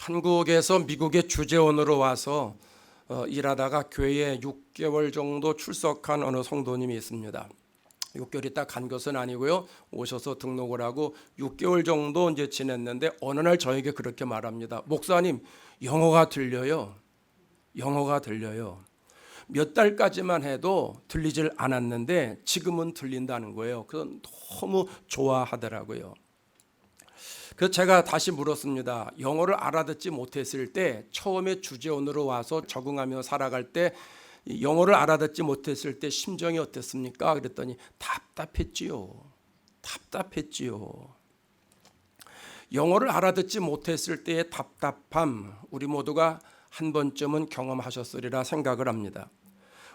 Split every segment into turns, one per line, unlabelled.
한국에서 미국의 주재원으로 와서 일하다가 교회에 6개월 정도 출석한 어느 성도님이 있습니다. 6개월이 딱 간 것은 아니고요. 오셔서 등록을 하고 6개월 정도 이제 지냈는데 어느 날 저에게 그렇게 말합니다. 목사님, 영어가 들려요. 영어가 들려요. 몇 달까지만 해도 들리질 않았는데 지금은 들린다는 거예요. 그건 너무 좋아하더라고요. 그래서 제가 다시 물었습니다. 영어를 알아듣지 못했을 때 처음에 주재원으로 와서 적응하며 살아갈 때 영어를 알아듣지 못했을 때 심정이 어땠습니까? 그랬더니 답답했지요. 영어를 알아듣지 못했을 때의 답답함, 우리 모두가 한 번쯤은 경험하셨으리라 생각을 합니다.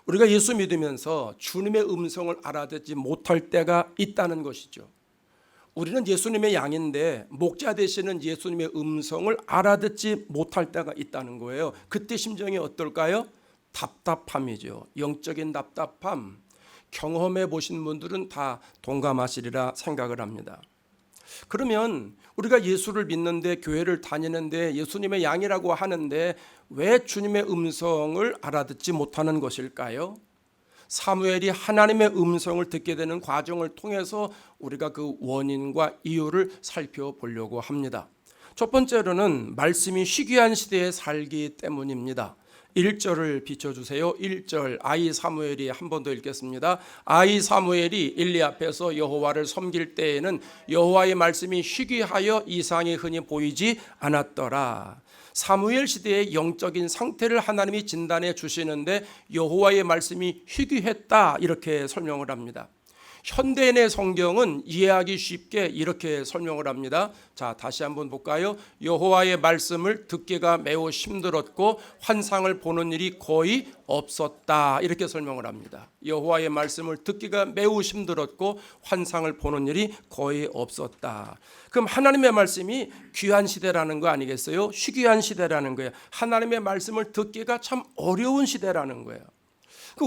우리가 예수 믿으면서 주님의 음성을 알아듣지 못할 때가 있다는 것이죠. 우리는 예수님의 양인데 목자 되시는 예수님의 음성을 알아듣지 못할 때가 있다는 거예요. 그때 심정이 어떨까요? 답답함이죠. 영적인 답답함, 경험해 보신 분들은 다 동감하시리라 생각을 합니다. 그러면 우리가 예수를 믿는데 교회를 다니는데 예수님의 양이라고 하는데 왜 주님의 음성을 알아듣지 못하는 것일까요? 사무엘이 하나님의 음성을 듣게 되는 과정을 통해서 우리가 그 원인과 이유를 살펴보려고 합니다. 첫 번째로는 말씀이 희귀한 시대에 살기 때문입니다. 1절을 비춰주세요. 1절 아이 사무엘이 한 번 더 읽겠습니다. 아이 사무엘이 엘리 앞에서 여호와를 섬길 때에는 여호와의 말씀이 희귀하여 이상이 흔히 보이지 않았더라. 사무엘 시대의 영적인 상태를 하나님이 진단해 주시는데 여호와의 말씀이 희귀했다 이렇게 설명을 합니다. 현대인의 성경은 이해하기 쉽게 이렇게 설명을 합니다. 자, 다시 한번 볼까요? 여호와의 말씀을 듣기가 매우 힘들었고 환상을 보는 일이 거의 없었다 이렇게 설명을 합니다. 여호와의 말씀을 듣기가 매우 힘들었고 환상을 보는 일이 거의 없었다. 그럼 하나님의 말씀이 귀한 시대라는 거 아니겠어요? 희귀한 시대라는 거예요. 하나님의 말씀을 듣기가 참 어려운 시대라는 거예요.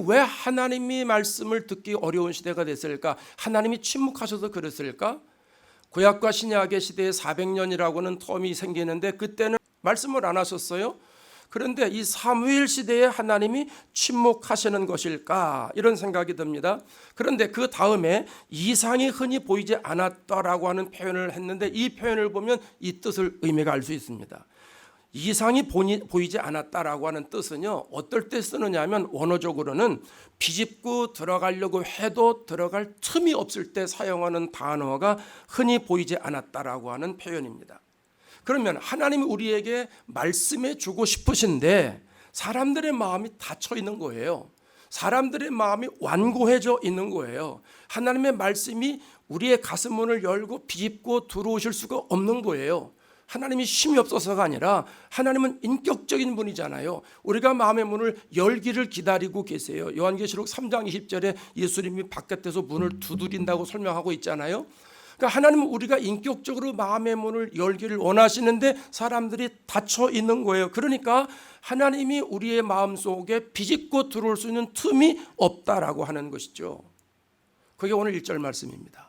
왜 하나님이 말씀을 듣기 어려운 시대가 됐을까? 하나님이 침묵하셔서 그랬을까? 구약과 신약의 시대에 400년이라고는 텀이 생기는데 그때는 말씀을 안 하셨어요. 그런데 이 사무엘 시대에 하나님이 침묵하시는 것일까? 이런 생각이 듭니다. 그런데 그 다음에 이상이 흔히 보이지 않았다라고 하는 표현을 했는데 이 표현을 보면 이 뜻을 의미가 알 수 있습니다. 이상이 보이지 않았다라고 하는 뜻은요, 어떨 때 쓰느냐 하면 원어적으로는 비집고 들어가려고 해도 들어갈 틈이 없을 때 사용하는 단어가 흔히 보이지 않았다라고 하는 표현입니다. 그러면 하나님이 우리에게 말씀해 주고 싶으신데 사람들의 마음이 닫혀 있는 거예요. 사람들의 마음이 완고해져 있는 거예요. 하나님의 말씀이 우리의 가슴 문을 열고 비집고 들어오실 수가 없는 거예요. 하나님이 힘이 없어서가 아니라 하나님은 인격적인 분이잖아요. 우리가 마음의 문을 열기를 기다리고 계세요. 요한계시록 3장 20절에 예수님이 바깥에서 문을 두드린다고 설명하고 있잖아요. 그러니까 하나님은 우리가 인격적으로 마음의 문을 열기를 원하시는데 사람들이 닫혀 있는 거예요. 그러니까 하나님이 우리의 마음속에 비집고 들어올 수 있는 틈이 없다라고 하는 것이죠. 그게 오늘 1절 말씀입니다.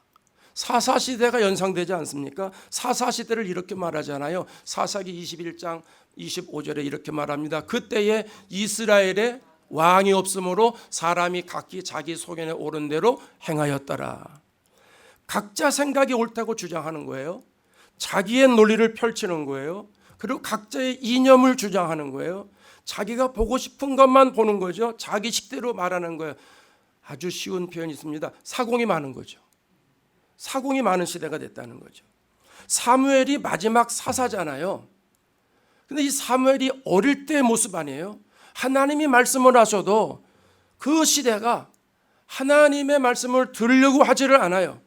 사사시대가 연상되지 않습니까? 사사시대를 이렇게 말하잖아요. 사사기 21장 25절에 이렇게 말합니다. 그때에 이스라엘에 왕이 없으므로 사람이 각기 자기 소견에 옳은 대로 행하였더라. 각자 생각이 옳다고 주장하는 거예요. 자기의 논리를 펼치는 거예요. 그리고 각자의 이념을 주장하는 거예요. 자기가 보고 싶은 것만 보는 거죠. 자기 식대로 말하는 거예요. 아주 쉬운 표현이 있습니다. 사공이 많은 거죠. 사공이 많은 시대가 됐다는 거죠. 사무엘이 마지막 사사잖아요. 근데 이 사무엘이 어릴 때의 모습 아니에요? 하나님이 말씀을 하셔도 그 시대가 하나님의 말씀을 들으려고 하지를 않아요.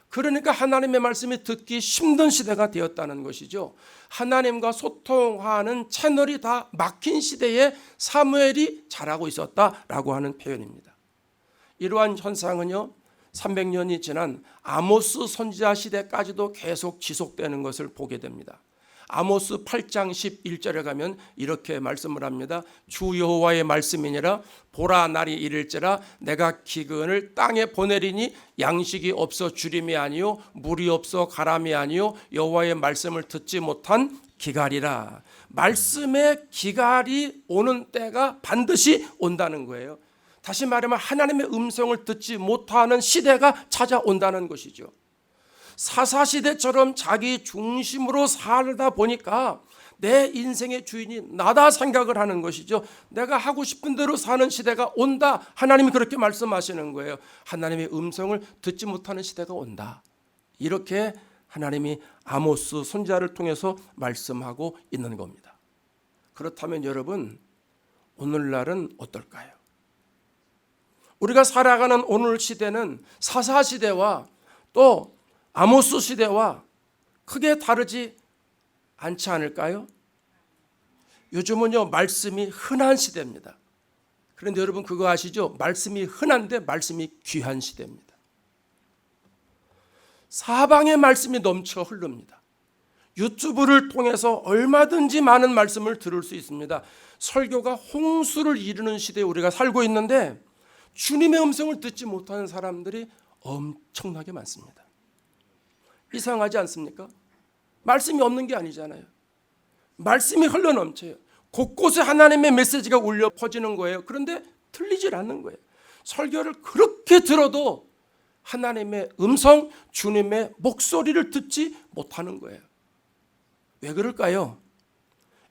그러니까 하나님의 말씀이 듣기 힘든 시대가 되었다는 것이죠. 하나님과 소통하는 채널이 다 막힌 시대에 사무엘이 자라고 있었다라고 하는 표현입니다. 이러한 현상은요, 300년이 지난 아모스 선지자 시대까지도 계속 지속되는 것을 보게 됩니다. 아모스 8장 11절에 가면 이렇게 말씀을 합니다. 주 여호와의 말씀이니라 보라 날이 이를지라 내가 기근을 땅에 보내리니 양식이 없어 주림이 아니요 물이 없어 가람이 아니요 여호와의 말씀을 듣지 못한 기갈이라. 말씀의 기갈이 오는 때가 반드시 온다는 거예요. 다시 말하면 하나님의 음성을 듣지 못하는 시대가 찾아온다는 것이죠. 사사시대처럼 자기 중심으로 살다 보니까 내 인생의 주인이 나다 생각을 하는 것이죠. 내가 하고 싶은 대로 사는 시대가 온다. 하나님이 그렇게 말씀하시는 거예요. 하나님의 음성을 듣지 못하는 시대가 온다. 이렇게 하나님이 아모스 선지자를 통해서 말씀하고 있는 겁니다. 그렇다면 여러분, 오늘날은 어떨까요? 우리가 살아가는 오늘 시대는 사사시대와 또 아모스 시대와 크게 다르지 않지 않을까요? 요즘은요, 말씀이 흔한 시대입니다. 그런데 여러분 그거 아시죠? 말씀이 흔한데 말씀이 귀한 시대입니다. 사방에 말씀이 넘쳐 흐릅니다. 유튜브를 통해서 얼마든지 많은 말씀을 들을 수 있습니다. 설교가 홍수를 이루는 시대에 우리가 살고 있는데 주님의 음성을 듣지 못하는 사람들이 엄청나게 많습니다. 이상하지 않습니까? 말씀이 없는 게 아니잖아요. 말씀이 흘러넘쳐요. 곳곳에 하나님의 메시지가 울려 퍼지는 거예요. 그런데 틀리질 않는 거예요. 설교를 그렇게 들어도 하나님의 음성, 주님의 목소리를 듣지 못하는 거예요. 왜 그럴까요?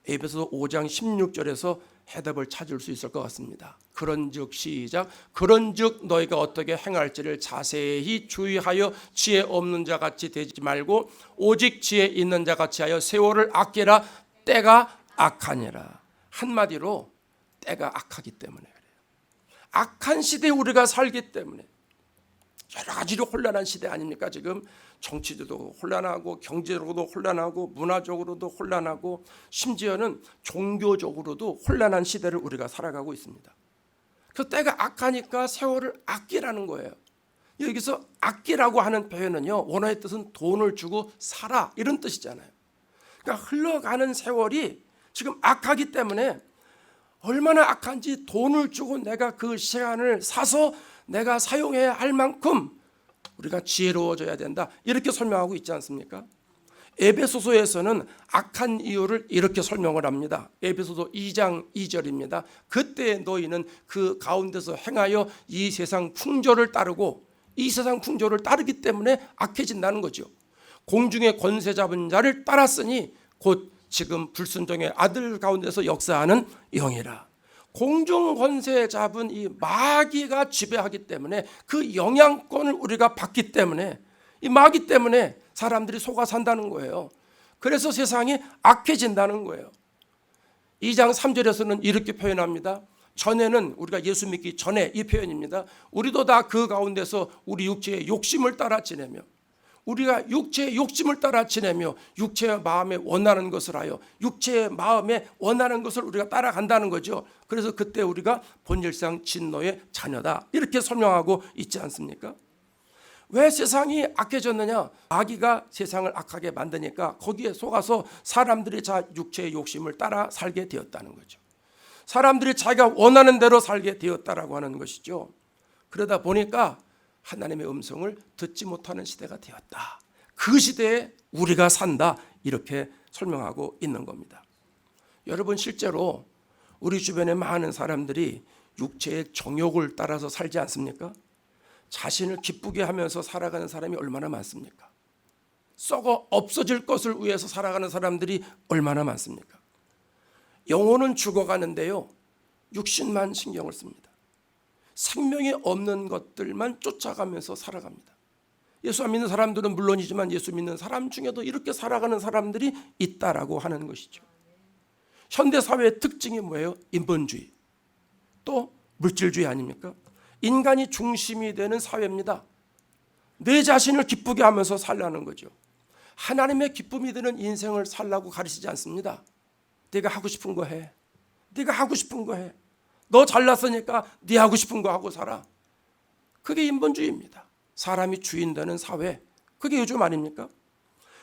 에베소서 5장 16절에서 해답을 찾을 수 있을 것 같습니다. 그런즉 시작. 그런즉 너희가 어떻게 행할지를 자세히 주의하여 지혜 없는 자 같이 되지 말고 오직 지혜 있는 자 같이 하여 세월을 아끼라. 때가 악하니라. 한마디로 때가 악하기 때문에 그래요. 악한 시대에 우리가 살기 때문에 여러 가지로 혼란한 시대 아닙니까? 지금 정치적으로도 혼란하고 경제적으로도 혼란하고 문화적으로도 혼란하고 심지어는 종교적으로도 혼란한 시대를 우리가 살아가고 있습니다. 그 때가 악하니까 세월을 아끼라는 거예요. 여기서 아끼라고 하는 표현은요, 원어의 뜻은 돈을 주고 살아 이런 뜻이잖아요. 그러니까 흘러가는 세월이 지금 악하기 때문에 얼마나 악한지 돈을 주고 내가 그 시간을 사서 내가 사용해야 할 만큼 우리가 지혜로워져야 된다. 이렇게 설명하고 있지 않습니까? 에베소서에서는 악한 이유를 이렇게 설명을 합니다. 에베소서 2장 2절입니다. 그때 너희는 그 가운데서 행하여 이 세상 풍조를 따르고 이 세상 풍조를 따르기 때문에 악해진다는 거죠. 공중의 권세 잡은 자를 따랐으니 곧 지금 불순종의 아들 가운데서 역사하는 영이라. 공중 권세 잡은 이 마귀가 지배하기 때문에 그 영향권을 우리가 받기 때문에 이 마귀 때문에 사람들이 속아 산다는 거예요. 그래서 세상이 악해진다는 거예요. 2장 3절에서는 이렇게 표현합니다. 전에는 우리가 예수 믿기 전에 이 표현입니다. 우리도 다 그 가운데서 우리 육체의 욕심을 따라 지내며 우리가 육체의 욕심을 따라 지내며 육체의 마음에 원하는 것을 하여 육체의 마음에 원하는 것을 우리가 따라간다는 거죠. 그래서 그때 우리가 본질상 진노의 자녀다 이렇게 설명하고 있지 않습니까? 왜 세상이 악해졌느냐? 마귀가 세상을 악하게 만드니까 거기에 속아서 사람들이 자 육체의 욕심을 따라 살게 되었다는 거죠. 사람들이 자기가 원하는 대로 살게 되었다라고 하는 것이죠. 그러다 보니까 하나님의 음성을 듣지 못하는 시대가 되었다. 그 시대에 우리가 산다. 이렇게 설명하고 있는 겁니다. 여러분 실제로 우리 주변에 많은 사람들이 육체의 정욕을 따라서 살지 않습니까? 자신을 기쁘게 하면서 살아가는 사람이 얼마나 많습니까? 썩어 없어질 것을 위해서 살아가는 사람들이 얼마나 많습니까? 영혼은 죽어가는데요, 육신만 신경을 씁니다. 생명이 없는 것들만 쫓아가면서 살아갑니다. 예수 안 믿는 사람들은 물론이지만 예수 믿는 사람 중에도 이렇게 살아가는 사람들이 있다라고 하는 것이죠. 현대사회의 특징이 뭐예요? 인본주의, 또 물질주의 아닙니까? 인간이 중심이 되는 사회입니다. 내 자신을 기쁘게 하면서 살라는 거죠. 하나님의 기쁨이 되는 인생을 살라고 가르치지 않습니다. 네가 하고 싶은 거 해. 네가 하고 싶은 거 해. 너 잘났으니까 네 하고 싶은 거 하고 살아. 그게 인본주의입니다. 사람이 주인 되는 사회. 그게 요즘 아닙니까?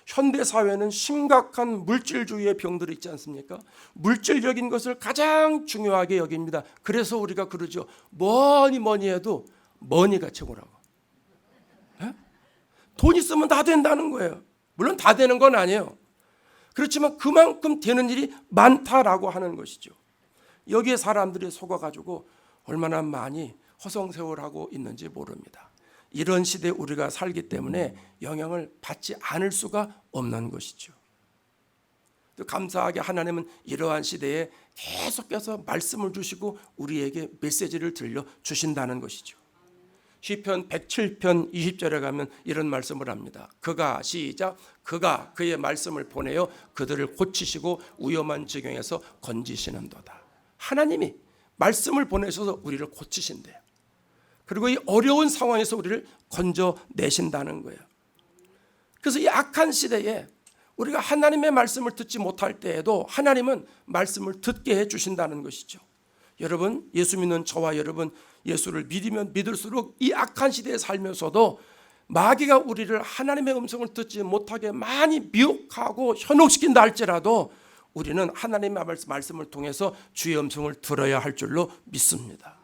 현대사회는 심각한 물질주의의 병들이 있지 않습니까? 물질적인 것을 가장 중요하게 여깁니다. 그래서 우리가 그러죠. 뭐니 해도 머니가 최고라고. 에? 돈 있으면 다 된다는 거예요. 물론 다 되는 건 아니에요. 그렇지만 그만큼 되는 일이 많다라고 하는 것이죠. 여기에 사람들이 속아가지고 얼마나 많이 허송세월하고 있는지 모릅니다. 이런 시대에 우리가 살기 때문에 영향을 받지 않을 수가 없는 것이죠. 또 감사하게 하나님은 이러한 시대에 계속해서 말씀을 주시고 우리에게 메시지를 들려 주신다는 것이죠. 시편 107편 20절에 가면 이런 말씀을 합니다. 그가 시작 그가 그의 말씀을 보내어 그들을 고치시고 위험한 지경에서 건지시는도다. 하나님이 말씀을 보내셔서 우리를 고치신대요. 그리고 이 어려운 상황에서 우리를 건져내신다는 거예요. 그래서 이 악한 시대에 우리가 하나님의 말씀을 듣지 못할 때에도 하나님은 말씀을 듣게 해주신다는 것이죠. 여러분, 예수 믿는 저와 여러분, 예수를 믿으면 믿을수록 이 악한 시대에 살면서도 마귀가 우리를 하나님의 음성을 듣지 못하게 많이 미혹하고 현혹시킨다 할지라도 우리는 하나님의 말씀을 통해서 주의 음성을 들어야 할 줄로 믿습니다.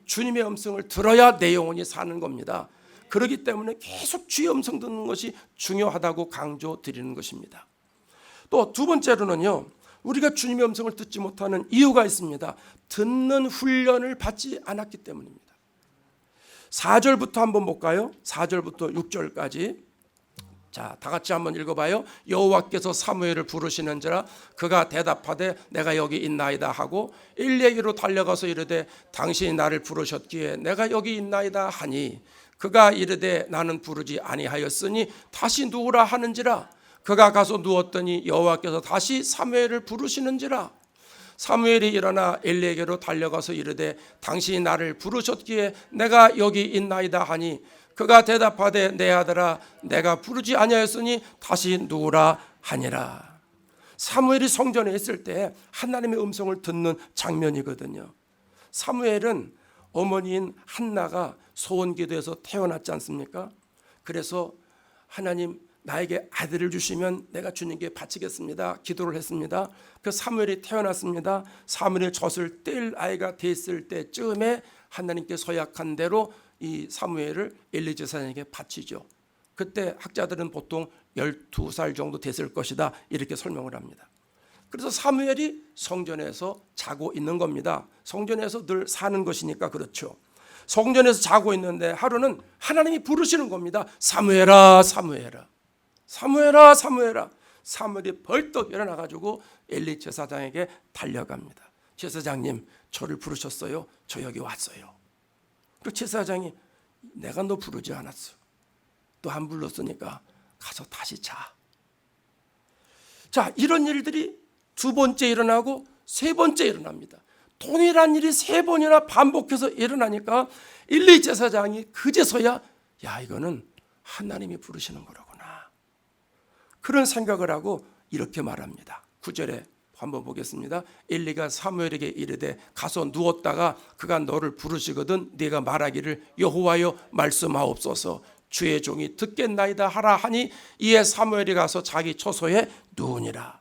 주님의 음성을 들어야 내 영혼이 사는 겁니다. 그렇기 때문에 계속 주의 음성 듣는 것이 중요하다고 강조드리는 것입니다. 또 두 번째로는요, 우리가 주님의 음성을 듣지 못하는 이유가 있습니다. 듣는 훈련을 받지 않았기 때문입니다. 4절부터 한번 볼까요? 4절부터 6절까지. 자, 다 같이 한번 읽어봐요. 여호와께서 사무엘을 부르시는지라 그가 대답하되 내가 여기 있나이다 하고 엘리에게로 달려가서 이르되 당신이 나를 부르셨기에 내가 여기 있나이다 하니 그가 이르되 나는 부르지 아니하였으니 다시 누우라 하는지라. 그가 가서 누웠더니 여호와께서 다시 사무엘을 부르시는지라. 사무엘이 일어나 엘리에게로 달려가서 이르되 당신이 나를 부르셨기에 내가 여기 있나이다 하니 그가 대답하되 내 아들아 내가 부르지 아니하였으니 다시 누우라 하니라. 사무엘이 성전에 있을 때 하나님의 음성을 듣는 장면이거든요. 사무엘은 어머니인 한나가 소원기도에서 태어났지 않습니까? 그래서 하나님 나에게 아들을 주시면 내가 주님께 바치겠습니다. 기도를 했습니다. 그 사무엘이 태어났습니다. 사무엘이 젖을 뗄 아이가 됐을 때쯤에 하나님께 서약한 대로 이 사무엘을 엘리 제사장에게 바치죠. 그때 학자들은 보통 12살 정도 됐을 것이다 이렇게 설명을 합니다. 그래서 사무엘이 성전에서 자고 있는 겁니다. 성전에서 늘 사는 것이니까 그렇죠. 성전에서 자고 있는데 하루는 하나님이 부르시는 겁니다. 사무엘아 사무엘아 사무엘아 사무엘아. 사무엘이 벌떡 일어나가지고 엘리 제사장에게 달려갑니다. 제사장님 저를 부르셨어요. 저 여기 왔어요. 그 제사장이 내가 너 부르지 않았어. 또 안 불렀으니까 가서 다시 자. 자, 이런 일들이 두 번째 일어나고 세 번째 일어납니다. 동일한 일이 세 번이나 반복해서 일어나니까 엘리 제사장이 그제서야 야 이거는 하나님이 부르시는 거라구나. 그런 생각을 하고 이렇게 말합니다. 9절에 한번 보겠습니다. 엘리가 사무엘에게 이르되 가서 누웠다가 그가 너를 부르시거든 네가 말하기를 여호와여 말씀하옵소서 주의 종이 듣겠나이다 하라 하니 이에 사무엘이 가서 자기 처소에 누우니라.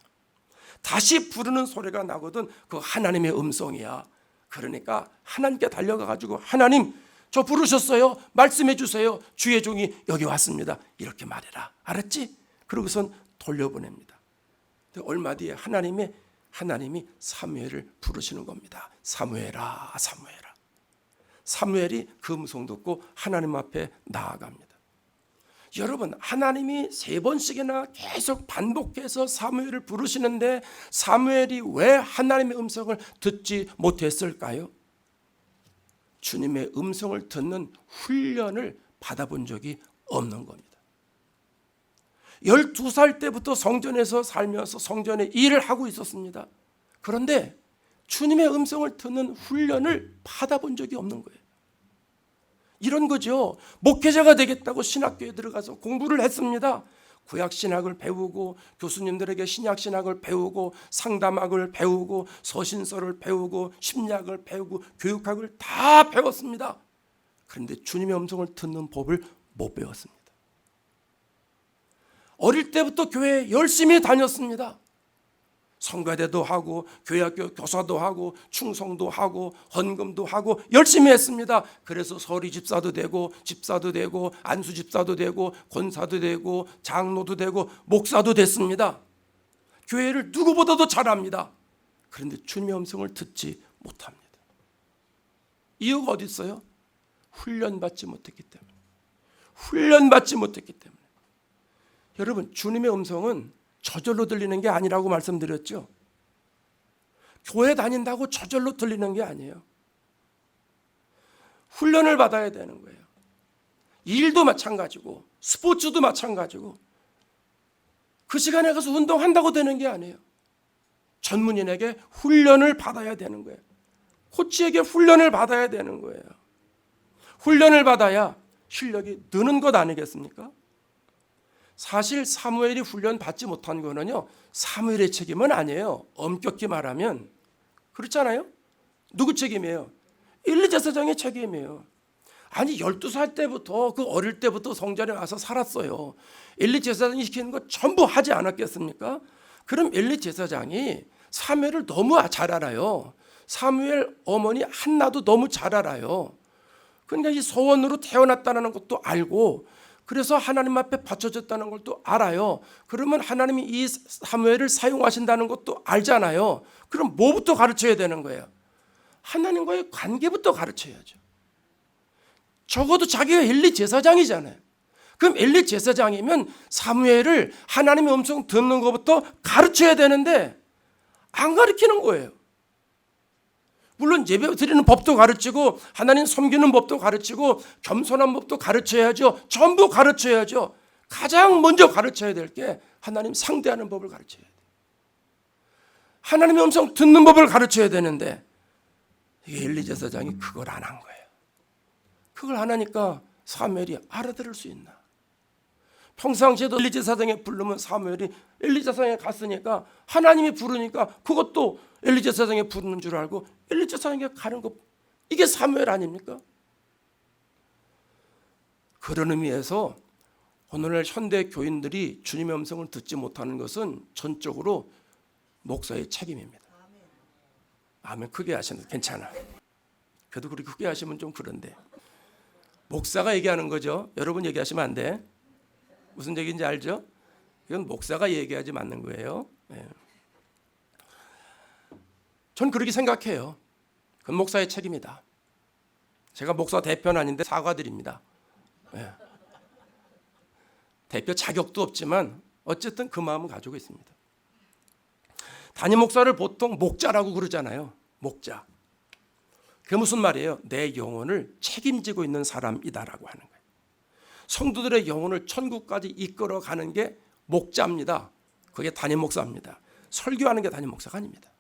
다시 부르는 소리가 나거든. 그 하나님의 음성이야. 그러니까 하나님께 달려가가지고 하나님 저 부르셨어요. 말씀해 주세요. 주의 종이 여기 왔습니다. 이렇게 말해라. 알았지? 그러고선 돌려보냅니다. 얼마 뒤에 하나님이 사무엘을 부르시는 겁니다. 사무엘아 사무엘아. 사무엘이 그 음성 듣고 하나님 앞에 나아갑니다. 여러분, 하나님이 세 번씩이나 계속 반복해서 사무엘을 부르시는데 사무엘이 왜 하나님의 음성을 듣지 못했을까요? 주님의 음성을 듣는 훈련을 받아본 적이 없는 겁니다. 12살 때부터 성전에서 살면서 성전에 일을 하고 있었습니다. 그런데 주님의 음성을 듣는 훈련을 받아본 적이 없는 거예요. 이런 거죠. 목회자가 되겠다고 신학교에 들어가서 공부를 했습니다. 구약신학을 배우고 교수님들에게 신약신학을 배우고 상담학을 배우고 서신서를 배우고 심리학을 배우고 교육학을 다 배웠습니다. 그런데 주님의 음성을 듣는 법을 못 배웠습니다. 어릴 때부터 교회에 열심히 다녔습니다. 성가대도 하고 교회학교 교사도 하고 충성도 하고 헌금도 하고 열심히 했습니다. 그래서 서리 집사도 되고 안수 집사도 되고 권사도 되고 장로도 되고 목사도 됐습니다. 교회를 누구보다도 잘합니다. 그런데 주님의 음성을 듣지 못합니다. 이유가 어디 있어요? 훈련받지 못했기 때문에. 훈련받지 못했기 때문에. 여러분, 주님의 음성은 저절로 들리는 게 아니라고 말씀드렸죠. 교회 다닌다고 저절로 들리는 게 아니에요. 훈련을 받아야 되는 거예요. 일도 마찬가지고 스포츠도 마찬가지고 그 시간에 가서 운동한다고 되는 게 아니에요. 전문인에게 훈련을 받아야 되는 거예요. 코치에게 훈련을 받아야 되는 거예요. 훈련을 받아야 실력이 느는 것 아니겠습니까? 사실 사무엘이 훈련 받지 못한 거는요, 사무엘의 책임은 아니에요. 엄격히 말하면 그렇잖아요. 누구 책임이에요? 엘리 제사장의 책임이에요. 아니 12살 때부터 그 어릴 때부터 성전에 와서 살았어요. 엘리 제사장이 시키는 거 전부 하지 않았겠습니까? 그럼 엘리 제사장이 사무엘을 너무 잘 알아요. 사무엘 어머니 한나도 너무 잘 알아요. 그러니까 이 소원으로 태어났다는 것도 알고, 그래서 하나님 앞에 바쳐졌다는 것도 알아요. 그러면 하나님이 이 사무엘을 사용하신다는 것도 알잖아요. 그럼 뭐부터 가르쳐야 되는 거예요? 하나님과의 관계부터 가르쳐야죠. 적어도 자기가 엘리 제사장이잖아요. 그럼 엘리 제사장이면 사무엘을 하나님의 음성 듣는 것부터 가르쳐야 되는데 안 가르치는 거예요. 물론 예배 드리는 법도 가르치고 하나님 섬기는 법도 가르치고 겸손한 법도 가르쳐야죠. 전부 가르쳐야죠. 가장 먼저 가르쳐야 될 게 하나님 상대하는 법을 가르쳐야 돼요. 하나님의 음성 듣는 법을 가르쳐야 되는데 엘리 제사장이 그걸 안 한 거예요. 그걸 안 하니까 사무엘이 알아들을 수 있나? 평상시에도 엘리 제사장에 부르면 사무엘이 엘리 제사장에 갔으니까 하나님이 부르니까 그것도 엘리 제사장에 부르는 줄 알고 엘리 제사장에 가는 것, 이게 사무엘 아닙니까? 그런 의미에서 오늘날 현대 교인들이 주님의 음성을 듣지 못하는 것은 전적으로 목사의 책임입니다. 아멘. 크게 하시면 괜찮아. 그래도 그렇게 크게 하시면 좀 그런데 목사가 얘기하는 거죠. 여러분 얘기하시면 안 돼. 무슨 얘기인지 알죠? 이건 목사가 얘기하지 않는 거예요. 네. 전 그렇게 생각해요. 그건 목사의 책임이다. 제가 목사 대표는 아닌데 사과드립니다. 네. 대표 자격도 없지만 어쨌든 그 마음은 가지고 있습니다. 담임 목사를 보통 목자라고 그러잖아요. 목자. 그게 무슨 말이에요? 내 영혼을 책임지고 있는 사람이다라고 하는 거예요. 성도들의 영혼을 천국까지 이끌어가는 게 목자입니다. 그게 담임 목사입니다. 설교하는 게 담임 목사가 아닙니다.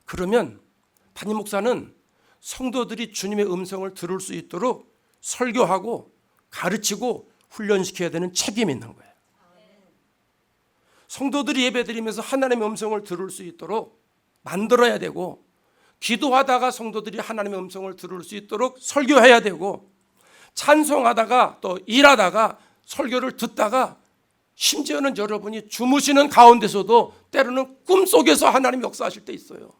그러면 담임 목사는 성도들이 주님의 음성을 들을 수 있도록 설교하고 가르치고 훈련시켜야 되는 책임이 있는 거예요. 성도들이 예배드리면서 하나님의 음성을 들을 수 있도록 만들어야 되고, 기도하다가 성도들이 하나님의 음성을 들을 수 있도록 설교해야 되고, 찬송하다가 또 일하다가 설교를 듣다가, 심지어는 여러분이 주무시는 가운데서도 때로는 꿈속에서 하나님이 역사하실 때 있어요.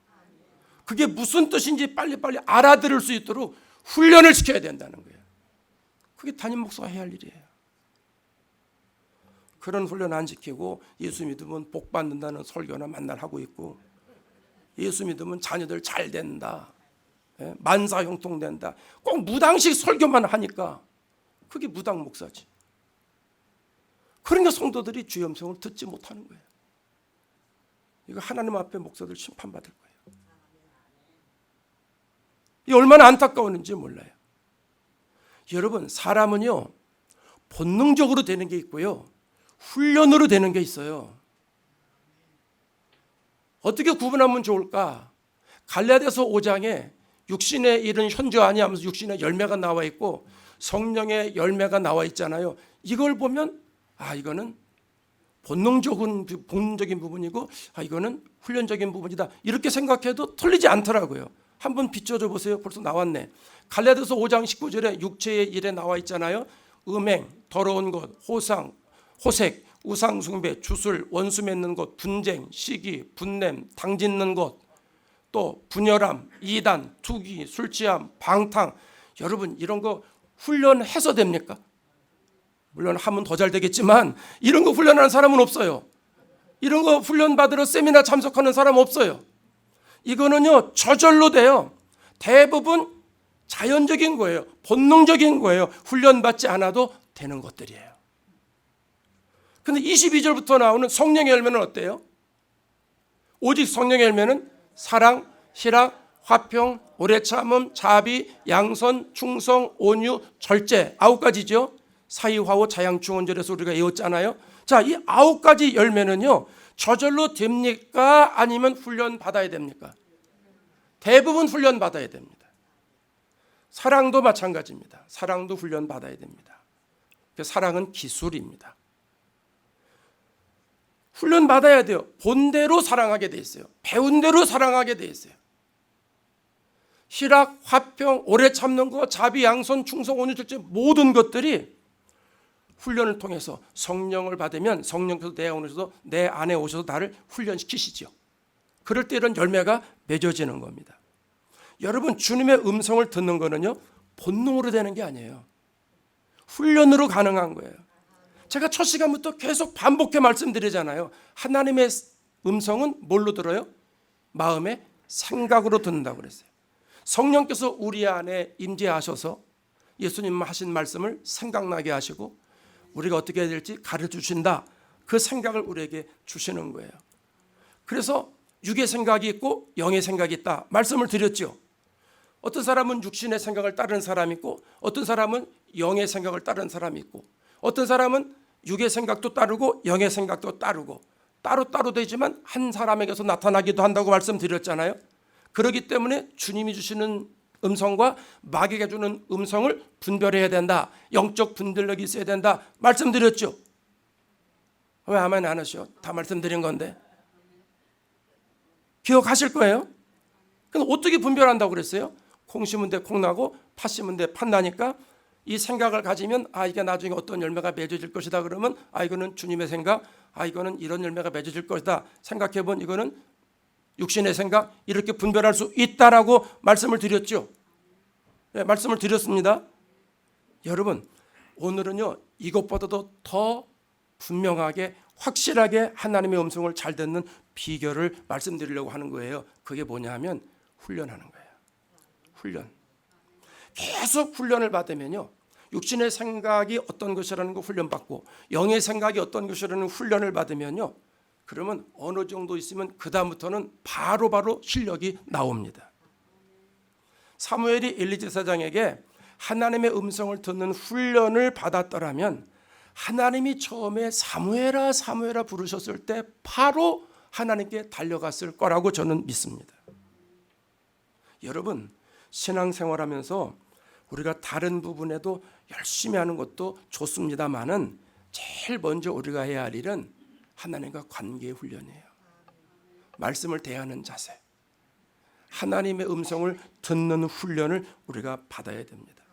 그게 무슨 뜻인지 빨리빨리 알아들을 수 있도록 훈련을 시켜야 된다는 거예요. 그게 담임 목사가 해야 할 일이에요. 그런 훈련 안 지키고 예수 믿으면 복 받는다는 설교나 만날 하고 있고, 예수 믿으면 자녀들 잘 된다, 만사형통된다, 꼭 무당식 설교만 하니까 그게 무당 목사지. 그러니까 성도들이 주의 음성을 듣지 못하는 거예요. 이거 하나님 앞에 목사들 심판받을 거예요. 이 얼마나 안타까웠는지 몰라요. 여러분, 사람은요 본능적으로 되는 게 있고요 훈련으로 되는 게 있어요. 어떻게 구분하면 좋을까? 갈라디아서 5장에 육신의 일은 현저하니 하면서 육신의 열매가 나와 있고 성령의 열매가 나와 있잖아요. 이걸 보면 이거는 본능적인 부분이고 이거는 훈련적인 부분이다, 이렇게 생각해도 틀리지 않더라고요. 한번 비춰줘 보세요. 벌써 나왔네. 갈라디아서 5장 19절에 육체의 일에 나와 있잖아요. 음행, 더러운 것, 호상, 호색, 우상숭배, 주술, 원수 맺는 것, 분쟁, 시기, 분냄, 당짓는 것, 또 분열함, 이단, 투기, 술취함, 방탕. 여러분 이런 거 훈련해서 됩니까? 물론 하면 더 잘 되겠지만 이런 거 훈련하는 사람은 없어요. 이런 거 훈련 받으러 세미나 참석하는 사람 없어요. 이거는요 저절로 돼요. 대부분 자연적인 거예요. 본능적인 거예요. 훈련받지 않아도 되는 것들이에요. 근데 22절부터 나오는 성령의 열매는 어때요? 오직 성령의 열매는 사랑, 희락, 화평, 오래 참음, 자비, 양선, 충성, 온유, 절제 9가지죠. 사이화오 자양충언절에서 우리가 외웠잖아요. 자, 이 9가지 열매는요 저절로 됩니까? 아니면 훈련 받아야 됩니까? 대부분 훈련 받아야 됩니다. 사랑도 마찬가지입니다. 사랑도 훈련 받아야 됩니다. 사랑은 기술입니다. 훈련 받아야 돼요. 본대로 사랑하게 돼 있어요. 배운 대로 사랑하게 돼 있어요. 희락, 화평, 오래 참는 것, 자비, 양선, 충성, 온유, 절제 모든 것들이 훈련을 통해서 성령을 받으면 성령께서 내 안에 오셔서 나를 훈련시키시죠. 그럴 때 이런 열매가 맺어지는 겁니다. 여러분 주님의 음성을 듣는 거는요 본능으로 되는 게 아니에요. 훈련으로 가능한 거예요. 제가 첫 시간부터 계속 반복해 말씀드리잖아요. 하나님의 음성은 뭘로 들어요? 마음의 생각으로 듣는다고 그랬어요. 성령께서 우리 안에 임재하셔서 예수님 하신 말씀을 생각나게 하시고 우리가 어떻게 해야 될지 가르쳐 주신다. 그 생각을 우리에게 주시는 거예요. 그래서 육의 생각이 있고 영의 생각이 있다 말씀을 드렸죠. 어떤 사람은 육신의 생각을 따르는 사람이 있고 어떤 사람은 영의 생각을 따르는 사람이 있고 어떤 사람은 육의 생각도 따르고 영의 생각도 따르고 따로 되지만 한 사람에게서 나타나기도 한다고 말씀드렸잖아요. 그렇기 때문에 주님이 주시는 음성과 마귀가 주는 음성을 분별해야 된다. 영적 분별력이 있어야 된다 말씀드렸죠. 왜 아멘 안 하셔? 다 말씀드린 건데 기억하실 거예요. 근데 어떻게 분별한다고 그랬어요? 콩 심은 데 콩 나고 팥 심은 데 팥 나니까 이 생각을 가지면 이게 나중에 어떤 열매가 맺어질 것이다 그러면 이거는 주님의 생각, 이거는 이런 열매가 맺어질 것이다 생각해본 이거는 육신의 생각 이렇게 분별할 수 있다라고 말씀을 드렸죠. 네, 말씀을 드렸습니다. 여러분 오늘은요 이것보다도 더 분명하게 확실하게 하나님의 음성을 잘 듣는 비결을 말씀드리려고 하는 거예요. 그게 뭐냐 하면 훈련하는 거예요. 훈련. 계속 훈련을 받으면요 육신의 생각이 어떤 것이라는 거 훈련받고 영의 생각이 어떤 것이라는 훈련을 받으면요 그러면 어느 정도 있으면 그 다음부터는 바로 실력이 나옵니다. 사무엘이 엘리 제사장에게 하나님의 음성을 듣는 훈련을 받았더라면 하나님이 처음에 사무엘아 부르셨을 때 바로 하나님께 달려갔을 거라고 저는 믿습니다. 여러분 신앙생활하면서 우리가 다른 부분에도 열심히 하는 것도 좋습니다만은 제일 먼저 우리가 해야 할 일은 하나님과 관계의 훈련이에요. 말씀을 대하는 자세, 하나님의 음성을 듣는 훈련을 우리가 받아야 됩니다.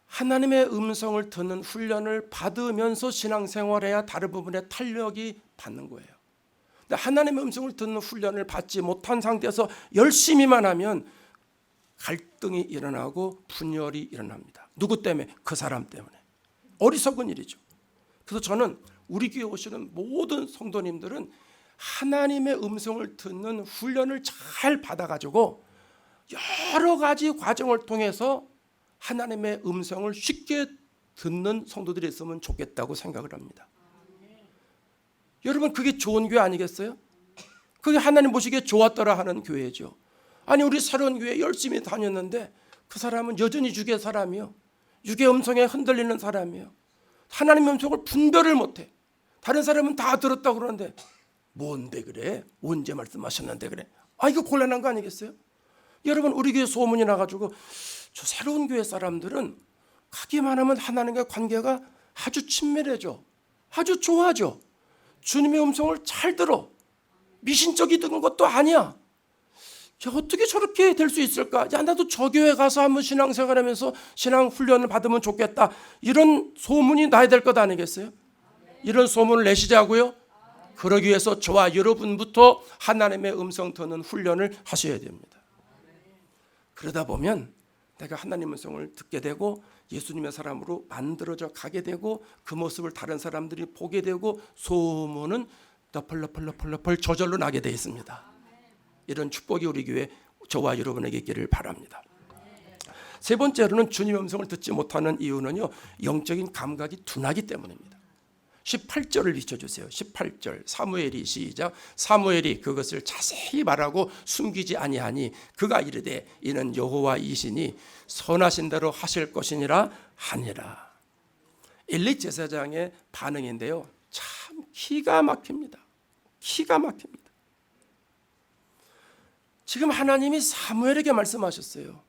하나님의 음성을 듣는 훈련을 받으면서 신앙생활해야 다른 부분에 탄력이 받는 거예요. 근데 하나님의 음성을 듣는 훈련을 받지 못한 상태에서 열심히만 하면 갈등이 일어나고 분열이 일어납니다. 누구 때문에? 그 사람 때문에. 어리석은 일이죠. 그래서 저는 우리 교회 오시는 모든 성도님들은 하나님의 음성을 듣는 훈련을 잘 받아가지고 여러 가지 과정을 통해서 하나님의 음성을 쉽게 듣는 성도들이 있으면 좋겠다고 생각을 합니다. 여러분 그게 좋은 교회 아니겠어요? 그게 하나님 보시기에 좋았더라 하는 교회죠. 아니 우리 새로운 교회 열심히 다녔는데 그 사람은 여전히 육의 사람이요. 육의 음성에 흔들리는 사람이요. 하나님의 음성을 분별을 못해. 다른 사람은 다 들었다고 그러는데 뭔데 그래? 언제 말씀하셨는데 그래? 이거 곤란한 거 아니겠어요? 여러분 우리 교회 소문이 나가지고 저 새로운 교회 사람들은 가기만 하면 하나님과 관계가 아주 친밀해져. 아주 좋아져. 주님의 음성을 잘 들어. 미신적이 듣는 것도 아니야. 어떻게 저렇게 될 수 있을까? 나도 저 교회 가서 한번 신앙생활하면서 신앙 훈련을 받으면 좋겠다. 이런 소문이 나야 될 것 아니겠어요? 이런 소문을 내시자고요. 그러기 위해서 저와 여러분부터 하나님의 음성 듣는 훈련을 하셔야 됩니다. 그러다 보면 내가 하나님의 음성을 듣게 되고 예수님의 사람으로 만들어져 가게 되고 그 모습을 다른 사람들이 보게 되고 소문은 너펄너펄너펄너펄 저절로 나게 되어 있습니다. 이런 축복이 우리 교회 저와 여러분에게 있기를 바랍니다. 세 번째로는 주님의 음성을 듣지 못하는 이유는요, 영적인 감각이 둔하기 때문입니다. 18절을 비춰주세요. 18절 사무엘이 시작. 사무엘이 그것을 자세히 말하고 숨기지 아니하니 그가 이르되 이는 여호와이시니 선하신 대로 하실 것이니라 하니라. 엘리 제사장의 반응인데요, 참 기가 막힙니다. 기가 막힙니다. 지금 하나님이 사무엘에게 말씀하셨어요.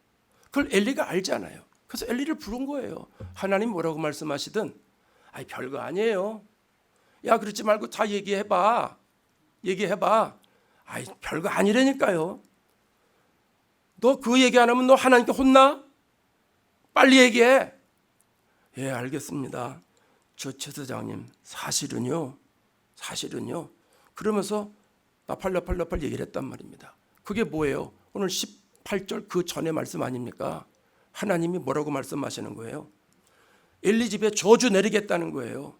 그걸 엘리가 알잖아요. 그래서 엘리를 부른 거예요. 하나님 뭐라고 말씀하시든 아이 별거 아니에요. 야 그러지 말고 다 얘기해봐. 아이 별거 아니라니까요. 너 그 얘기 안 하면 너 하나님께 혼나? 빨리 얘기해. 예 알겠습니다. 저 제사장님 사실은요. 그러면서 나팔 얘기를 했단 말입니다. 그게 뭐예요? 오늘 18절 그 전에 말씀 아닙니까? 하나님이 뭐라고 말씀하시는 거예요? 엘리 집에 저주 내리겠다는 거예요.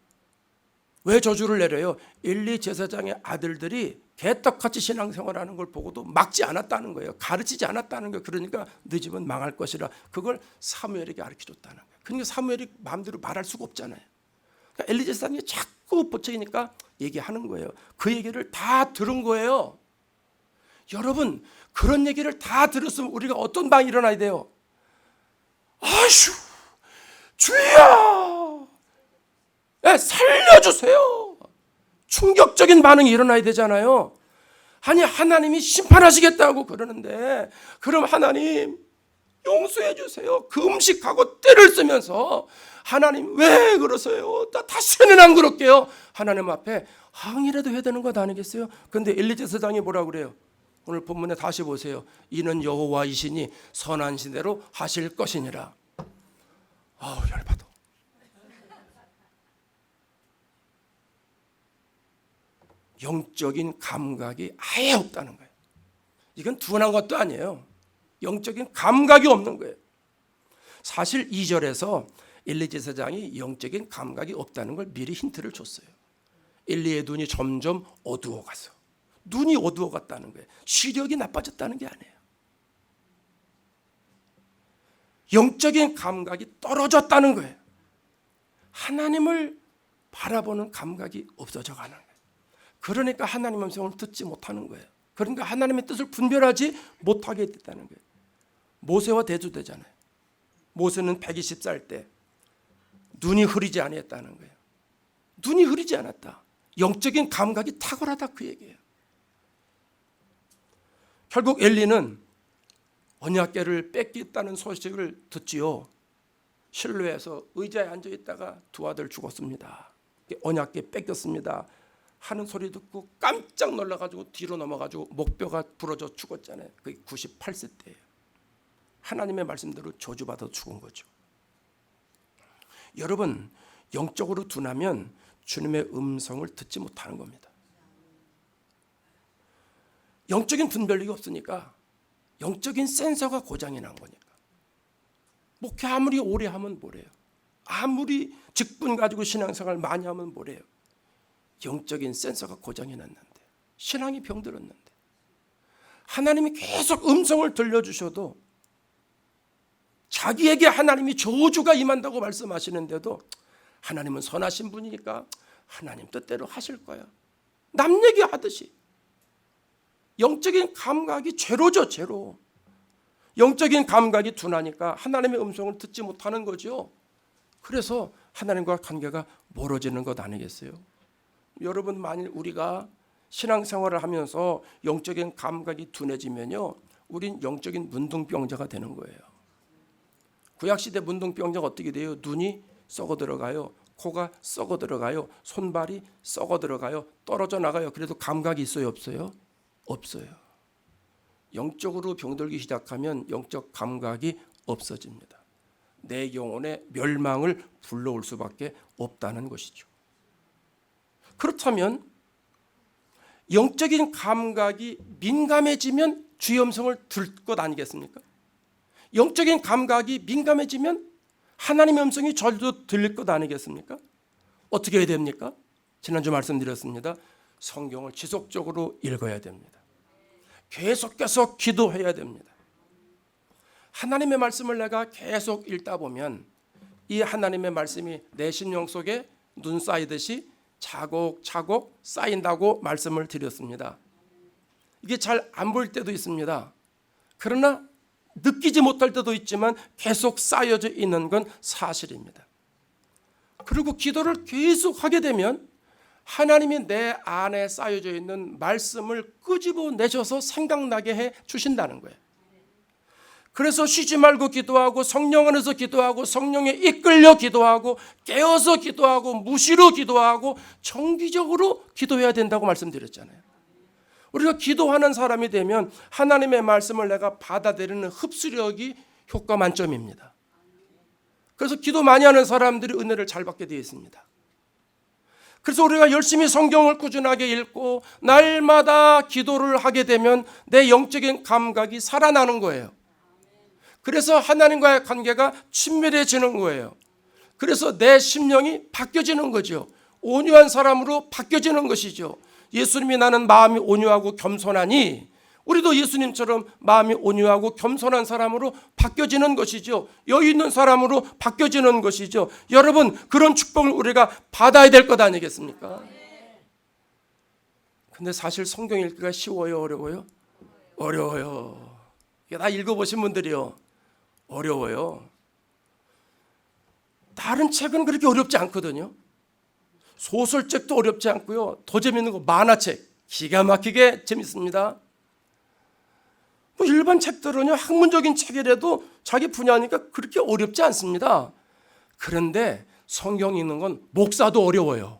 왜 저주를 내려요? 엘리 제사장의 아들들이 개떡같이 신앙생활하는 걸 보고도 막지 않았다는 거예요. 가르치지 않았다는 거예요. 그러니까 너 집은 망할 것이라. 그걸 사무엘에게 가르쳐줬다는 거예요. 그러니까 사무엘이 마음대로 말할 수가 없잖아요. 그러니까 엘리 제사장이 자꾸 보채기니까 얘기하는 거예요. 그 얘기를 다 들은 거예요. 여러분 그런 얘기를 다 들었으면 우리가 어떤 반응이 일어나야 돼요? 아휴 주여 살려주세요. 충격적인 반응이 일어나야 되잖아요. 아니 하나님이 심판하시겠다고 그러는데 그럼 하나님 용서해 주세요. 금식하고 때를 쓰면서 하나님 왜 그러세요? 나 다시는 안 그럴게요. 하나님 앞에 항의라도 해야 되는 것 아니겠어요? 그런데 엘리 제사장이 뭐라고 그래요? 오늘 본문에 다시 보세요. 이는 여호와이시니 선한 시대로 하실 것이니라. 아우 열받아. 영적인 감각이 아예 없다는 거예요. 이건 둔한 것도 아니에요. 영적인 감각이 없는 거예요. 사실 2절에서 엘리 제사장이 영적인 감각이 없다는 걸 미리 힌트를 줬어요. 엘리의 눈이 점점 어두워갔어. 눈이 어두워갔다는 거예요. 시력이 나빠졌다는 게 아니에요. 영적인 감각이 떨어졌다는 거예요. 하나님을 바라보는 감각이 없어져 가는 거예요. 그러니까 하나님의 음성을 듣지 못하는 거예요. 그러니까 하나님의 뜻을 분별하지 못하게 됐다는 거예요. 모세와 대조되잖아요. 모세는 120살 때 눈이 흐리지 아니했다는 거예요. 눈이 흐리지 않았다. 영적인 감각이 탁월하다 그 얘기예요. 결국 엘리는 언약궤를 뺏겼다는 소식을 듣지요. 실로에서 의자에 앉아 있다가 두 아들 죽었습니다. 언약궤 뺏겼습니다 하는 소리 듣고 깜짝 놀라가지고 뒤로 넘어가지고 목뼈가 부러져 죽었잖아요. 그게 98세 때예요. 하나님의 말씀대로 저주받아 죽은 거죠. 여러분 영적으로 둔하면 주님의 음성을 듣지 못하는 겁니다. 영적인 분별력이 없으니까 영적인 센서가 고장이 난 거니까. 목회 아무리 오래 하면 뭐래요? 아무리 직분 가지고 신앙생활 많이 하면 뭐래요? 영적인 센서가 고장이 났는데, 신앙이 병들었는데, 하나님이 계속 음성을 들려주셔도 자기에게 하나님이 저주가 임한다고 말씀하시는데도 하나님은 선하신 분이니까 하나님 뜻대로 하실 거야. 남 얘기하듯이. 영적인 감각이 죄로죠, 죄로. 영적인 감각이 둔하니까 하나님의 음성을 듣지 못하는 거죠. 그래서 하나님과 관계가 멀어지는 것 아니겠어요? 여러분 만일 우리가 신앙생활을 하면서 영적인 감각이 둔해지면요, 우린 영적인 문둥병자가 되는 거예요. 구약시대 문둥병자가 어떻게 돼요? 눈이 썩어 들어가요. 코가 썩어 들어가요. 손발이 썩어 들어가요. 떨어져 나가요. 그래도 감각이 있어요? 없어요? 없어요. 영적으로 병들기 시작하면 영적 감각이 없어집니다. 내 영혼의 멸망을 불러올 수밖에 없다는 것이죠. 그렇다면 영적인 감각이 민감해지면 주의 음성을 들 것 아니겠습니까? 영적인 감각이 민감해지면 하나님의 음성이 저절로 들릴 것 아니겠습니까? 어떻게 해야 됩니까? 지난주 말씀드렸습니다. 성경을 지속적으로 읽어야 됩니다. 계속 기도해야 됩니다. 하나님의 말씀을 내가 계속 읽다 보면 이 하나님의 말씀이 내 심령 속에 눈 쌓이듯이 차곡차곡 쌓인다고 말씀을 드렸습니다. 이게 잘 안 보일 때도 있습니다. 그러나 느끼지 못할 때도 있지만 계속 쌓여져 있는 건 사실입니다. 그리고 기도를 계속 하게 되면 하나님이 내 안에 쌓여져 있는 말씀을 끄집어내셔서 생각나게 해 주신다는 거예요. 그래서 쉬지 말고 기도하고 성령 안에서 기도하고 성령에 이끌려 기도하고 깨어서 기도하고 무시로 기도하고 정기적으로 기도해야 된다고 말씀드렸잖아요. 우리가 기도하는 사람이 되면 하나님의 말씀을 내가 받아들이는 흡수력이 효과 만점입니다. 그래서 기도 많이 하는 사람들이 은혜를 잘 받게 되어 있습니다. 그래서 우리가 열심히 성경을 꾸준하게 읽고 날마다 기도를 하게 되면 내 영적인 감각이 살아나는 거예요. 그래서 하나님과의 관계가 친밀해지는 거예요. 그래서 내 심령이 바뀌어지는 거죠. 온유한 사람으로 바뀌어지는 것이죠. 예수님이 나는 마음이 온유하고 겸손하니 우리도 예수님처럼 마음이 온유하고 겸손한 사람으로 바뀌어지는 것이죠. 여유 있는 사람으로 바뀌어지는 것이죠. 여러분, 그런 축복을 우리가 받아야 될 것 아니겠습니까? 근데 사실 성경 읽기가 쉬워요, 어려워요? 어려워요. 이게 다 읽어보신 분들이요, 어려워요. 다른 책은 그렇게 어렵지 않거든요. 소설책도 어렵지 않고요. 더 재밌는 거 만화책 기가 막히게 재밌습니다. 뭐 일반 책들은요, 학문적인 책이라도 자기 분야니까 그렇게 어렵지 않습니다. 그런데 성경 읽는 건 목사도 어려워요.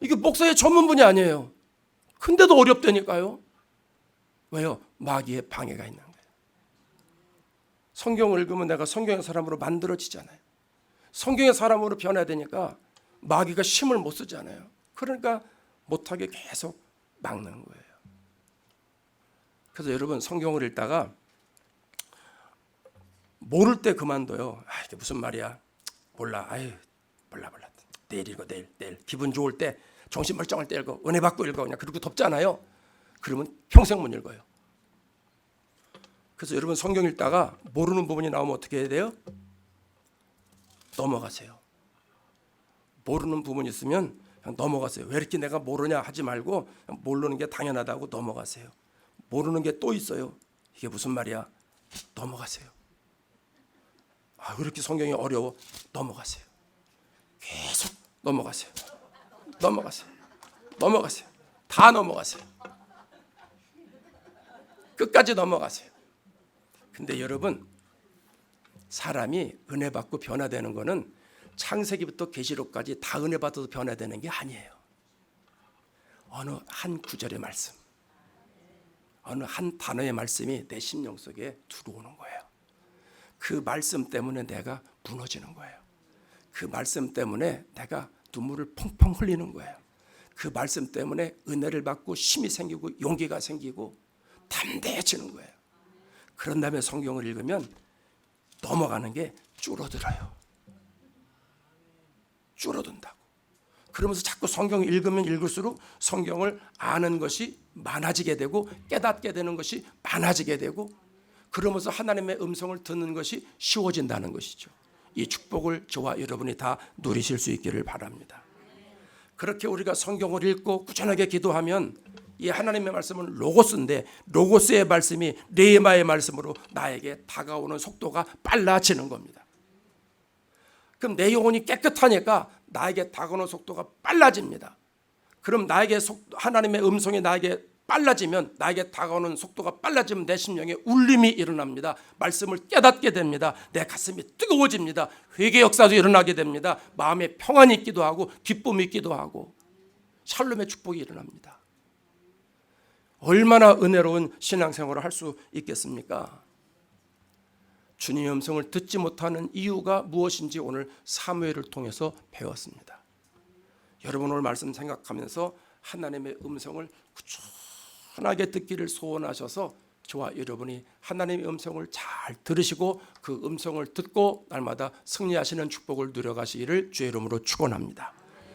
이게 목사의 전문 분야 아니에요. 근데도 어렵다니까요. 왜요? 마귀의 방해가 있는 거예요. 성경을 읽으면 내가 성경의 사람으로 만들어지잖아요. 성경의 사람으로 변해야 되니까 마귀가 힘을 못 쓰잖아요. 그러니까 못하게 계속 막는 거예요. 그래서 여러분, 성경을 읽다가 모를 때 그만둬요. 이게 무슨 말이야? 몰라. 몰라. 내일 읽어, 내일. 기분 좋을 때, 정신 멀쩡할 때 읽어. 은혜 받고 읽어. 그냥 그리고 덥잖아요. 그러면 평생 못 읽어요. 그래서 여러분, 성경 읽다가 모르는 부분이 나오면 어떻게 해야 돼요? 넘어가세요. 모르는 부분이 있으면 그냥 넘어가세요. 왜 이렇게 내가 모르냐 하지 말고 그냥 모르는 게 당연하다고 넘어가세요. 모르는 게 또 있어요. 이게 무슨 말이야? 넘어가세요. 왜 이렇게 성경이 어려워? 넘어가세요. 계속 넘어가세요. 다 넘어가세요. 끝까지 넘어가세요. 근데 여러분, 사람이 은혜 받고 변화되는 거는 창세기부터 계시록까지 다 은혜 받아서 변화되는 게 아니에요. 어느 한 구절의 말씀, 어느 한 단어의 말씀이 내 심령 속에 들어오는 거예요. 그 말씀 때문에 내가 무너지는 거예요. 그 말씀 때문에 내가 눈물을 펑펑 흘리는 거예요. 그 말씀 때문에 은혜를 받고 힘이 생기고 용기가 생기고 담대해지는 거예요. 그런 다음에 성경을 읽으면 넘어가는 게 줄어들어요. 줄어든다고. 그러면서 자꾸 성경을 읽으면 읽을수록 성경을 아는 것이 많아지게 되고 깨닫게 되는 것이 많아지게 되고 그러면서 하나님의 음성을 듣는 것이 쉬워진다는 것이죠. 이 축복을 저와 여러분이 다 누리실 수 있기를 바랍니다. 그렇게 우리가 성경을 읽고 꾸준하게 기도하면 이 하나님의 말씀은 로고스인데 로고스의 말씀이 레마의 말씀으로 나에게 다가오는 속도가 빨라지는 겁니다. 그럼 내 영혼이 깨끗하니까 나에게 다가오는 속도가 빨라집니다. 그럼 나에게 하나님의 음성이 나에게 빨라지면 나에게 다가오는 속도가 빨라지면 내 심령에 울림이 일어납니다. 말씀을 깨닫게 됩니다. 내 가슴이 뜨거워집니다. 회개 역사도 일어나게 됩니다. 마음에 평안이 있기도 하고 기쁨이 있기도 하고 샬롬의 축복이 일어납니다. 얼마나 은혜로운 신앙생활을 할 수 있겠습니까? 주님의 음성을 듣지 못하는 이유가 무엇인지 오늘 사무엘을 통해서 배웠습니다. 여러분, 오늘 말씀 생각하면서 하나님의 음성을 꾸준하게 듣기를 소원하셔서 저와 여러분이 하나님의 음성을 잘 들으시고 그 음성을 듣고 날마다 승리하시는 축복을 누려가시기를 주의 이름으로 축원합니다.